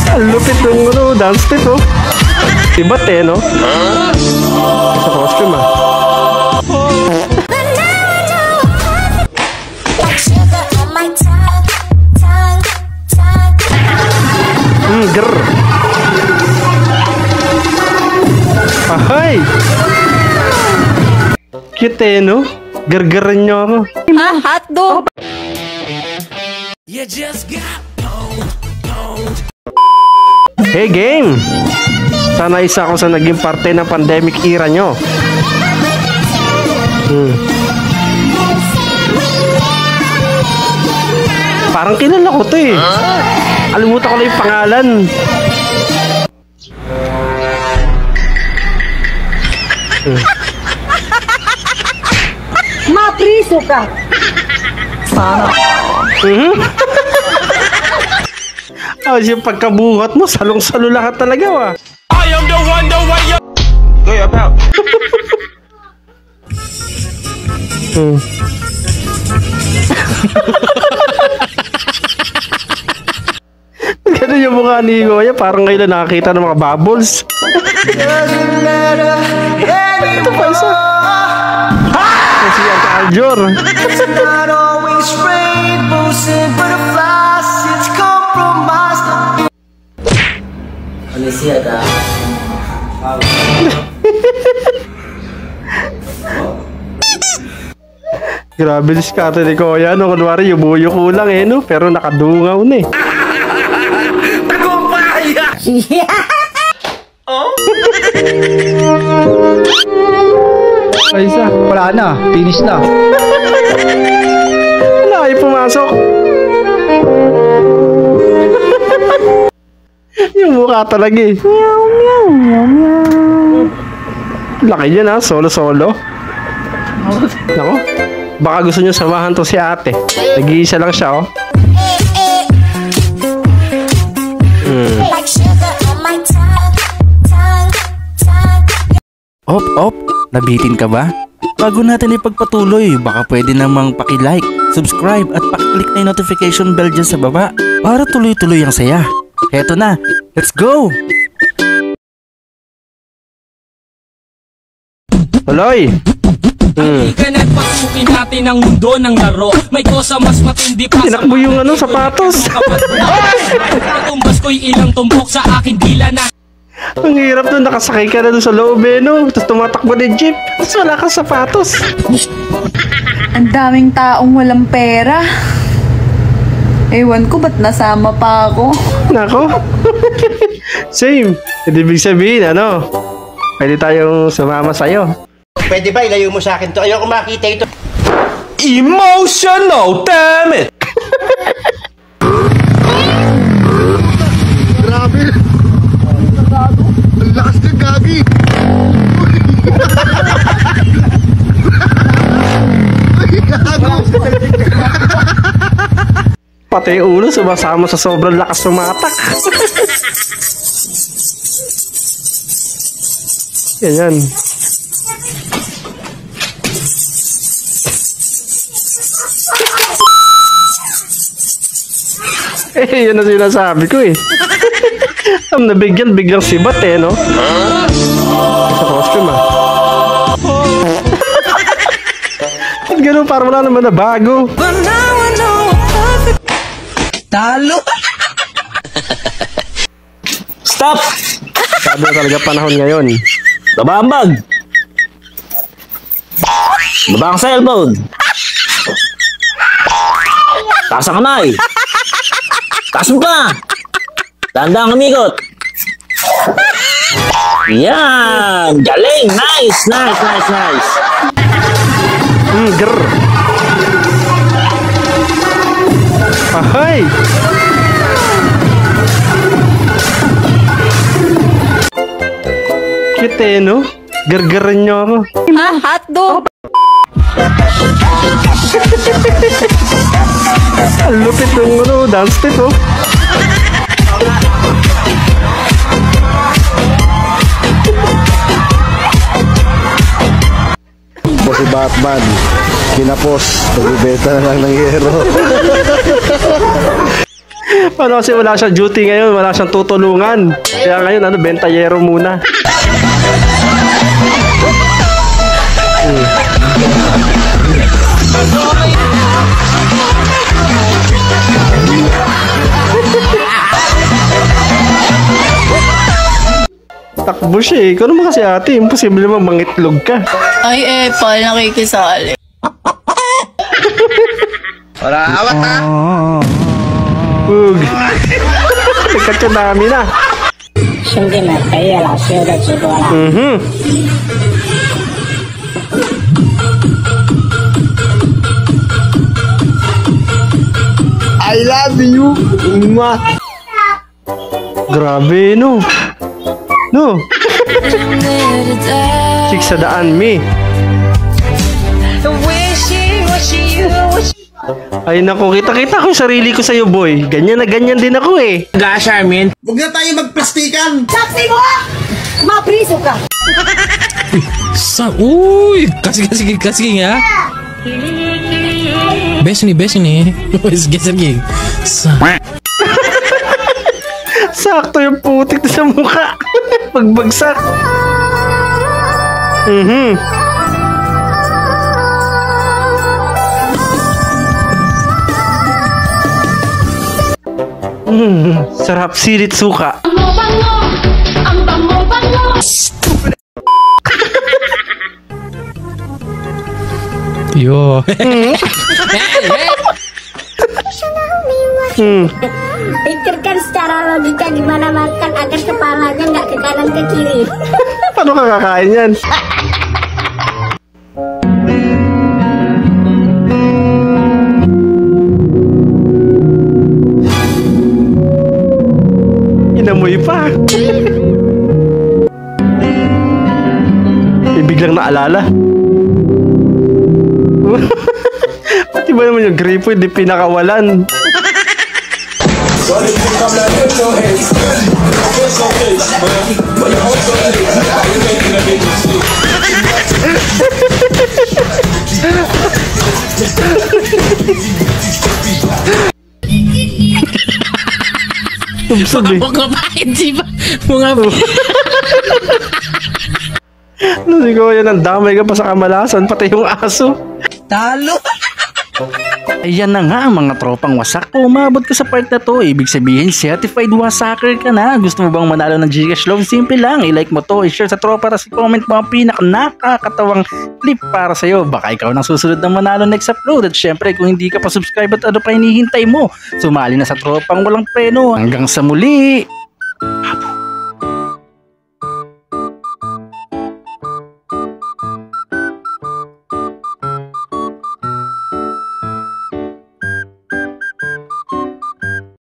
Ang lupit ng ano, dance step oh. Iba't eh no? Sa costume ah. Grrr. Ahay! Cute eh no? Gargaran nyo ako. Hotdog! You just got pwned. Hey game! Sana isa ako sa naging parte ng pandemic era nyo. Parang kilala ko to eh. Alimutan ko na yung pangalan. Mapriso ka! Yung pagkabuhat mo, salong-salo lahat talaga wa. I am the one, the way you go about. Ganun yung mukha ni Goya, parang ngayon na nakakita ng mga bubbles. Ito pa isa. Kasi ang Aljor. Alicia ka. Grabe diskarte ni Kuya, no? Kunwari yubuyo ko lang eh, no? Pero nakadungaw na eh. Tagumpay! Oh? Ay isa. Wala na, finish na. Wala kayo pumasok. Yung mukha talaga eh. Meow, meow, meow, meow. Laki niya na, solo-solo. Nako, baka gusto niyo samahan to si ate. Nag-iisa lang siya oh. Op, nabitin ka ba? Bago natin ipagpatuloy, baka pwede namang paki-like, subscribe at paki-click na yung notification bell dyan sa baba para tuloy-tuloy ang saya. Heto na, let's go! Tuloy! Ikanet, pasukin natin ang mundo ng laro. May kosa mas matindi pa. Tinakbo yung ano, sapatos. Tumbas ko'y ilang tumbok sa aking dila na. Ang hirap doon, nakasakay ka na doon sa loob eh, no? Tapos tumatakbo ng jeep. Tapos wala kang sapatos. Ang daming taong walang pera. Ewan ko ba't nasama pa ako. Nako. Same. Ibig sabihin, ano? Pwede tayong sumama sa'yo. Pwede ba ilayo mo sa akin to? Ayoko makita ito. Emotional, damn it! Grabe. Ang lakas ng gagi. Pati yung ulo sumasama sa sobrang lakas sumatak. Yan. Yan na sinasabi ko eh. Ang nabigyan, biglang sibat eh, no? Sa costume ah. At ganun, parang wala naman na bago. Talo! Stop! Sabi na talaga panahon ngayon. Baba ang bag! Baba ang cellphone! Taas ang kamay! Taas mo ka! Tanda ang umikot! Yan! Galing! Nice! Grrr! Ahay! Cute eh, no? Gargaran nyo ako. Hotdog! Ang lupit ng ano, dance step oh. Po si Batman, kinapos, nagbibenta na lang ng hero. Ano kasi wala siyang duty ngayon, wala siyang tutulungan. Kaya ngayon, bentayero muna. Takbo siya eh. Ikaw naman kasi ate, imposible naman mangitlog ka. Ay, Epal, nakikisali. Wala awat ha. Ug. Nagkatsunami na. I love you. Mwah. Grabe, no? No? Chik sa daan, me. Ay nako, kita-kita ko yung sarili ko sa'yo, boy. Ganyan na ganyan din ako eh. Huwag na tayo magplastikan. Uy, kasih nga. Best nih. Geser gig. Sakto yung putik sa mukha. Pagbagsak. Sarap sirit suka. Yo. Pikirkan secara logika gimana makan agar kepalanya nggak ke kanan ke kiri. Paano ka kakain yan? Inamoy pa. Biglang naalala. Pati ba naman yung gripo hindi pinakawalan? Mau ngapain sih, Pak? Mau ngapain? Ano siguro yan, ang damay ka pa sa kamalasan, pati yung aso. Talo. Ayan na nga mga tropang wasak. Kung umabot ka sa part na to, ibig sabihin certified wasaker ka na. Gusto mo bang manalo ng Gcash Love? Simple lang, i-like mo to, i-share sa tropa, tapos i-comment mo ang nakakatawang clip para sa'yo. Baka ikaw nang susunod na manalo next upload. At syempre kung hindi ka pa subscribe at ano pa hinihintay mo, sumali na sa tropang walang preno. Hanggang sa muli!